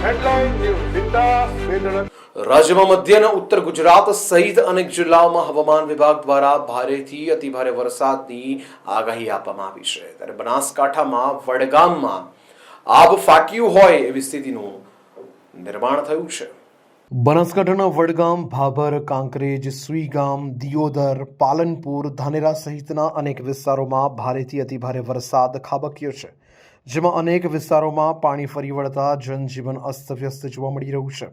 Headline news વિકાસ વેધણ રાજ્યમાં મધ્ય અને ઉત્તર ગુજરાત સહિત અનેક જિલ્લાઓમાં હવામાન વિભાગ દ્વારા ભારેથી અતિભારે વરસાદની આગાહી આપવામાં આવી છે ત્યારે બનાસકાંઠામાં વડગામમાં આબ ફાટ્યું હોય એવી સ્થિતિનું નિર્માણ થયું છે. બનાસકાંઠાના વડગામ, ભાભર, કાંકરેજ, સુઈગામ, દિયોદર, પાલનપુર, ધાનેરા સહિતના અનેક વિસ્તારોમાં ભારેથી અતિભારે વરસાદ ખાબક્યો છે, જેમાં અનેક વિસ્તારોમાં પાણી ફરી વળતા જનજીવન અસ્તવ્યસ્ત જોવા મળી રહ્યું છે.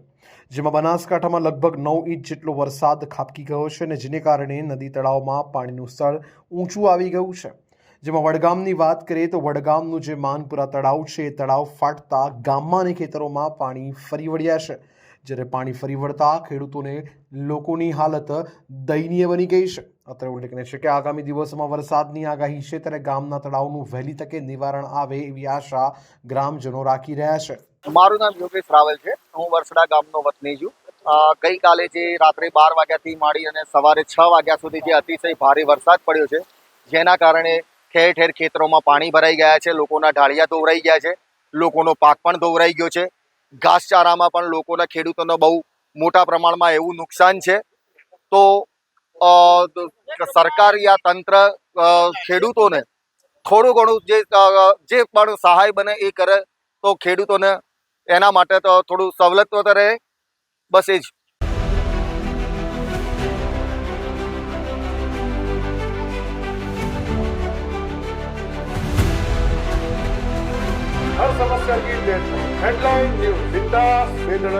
જેમાં બનાસકાંઠામાં લગભગ 9 ઇંચ જેટલો વરસાદ ખાબકી ગયો છે અને જેને કારણે નદી તળાવમાં પાણીનું સ્તર ઊંચું આવી ગયું છે. જેમાં વડગામની વાત કરીએ તો વડગામનું જે માનપુરા તળાવ છે એ તળાવ ફાટતા ગામમાં અને ખેતરોમાં પાણી ફરી વળ્યા છે. જ્યારે પાણી ફરી વળતા ખેડૂતોને લોકોની હાલત દયનીય બની ગઈ છે. અત્રે ઉલ્લેખનીય છે કે આગામી દિવસોમાં વરસાદની આગાહી છે ત્યારે ગામના તળાવનું વહેલી તકે નિવારણ આવે એવી આશા ગ્રામજનો રાખી રહ્યા છે. મારું નામ યોગેશ રાવલ છે. હું વરસડા ગામનો વતની છું. ગઈકાલે જે રાત્રે 12 વાગ્યાથી માંડી અને સવારે 6 વાગ્યા સુધી જે અતિશય ભારે વરસાદ પડ્યો છે, જેના કારણે ઠેર ઠેર ખેતરોમાં પાણી ભરાઈ ગયા છે, લોકોના ઢાળિયા ધોવરાઈ ગયા છે, લોકોનો પાક પણ ધોવરાઈ ગયો છે. ઘાસચારામાં પણ લોકોના ખેડૂતોનો બહુ મોટા પ્રમાણમાં એવું નુકસાન છે. તો સરકાર યા તંત્ર ખેડૂતોને થોડું ઘણું જે પણ સહાય બને એ કરે તો ખેડૂતોને એના માટે તો થોડું સવલત તો રહે. બસ એ જ. हर समस्या की हेडलाइन न्यूज विकास वेधण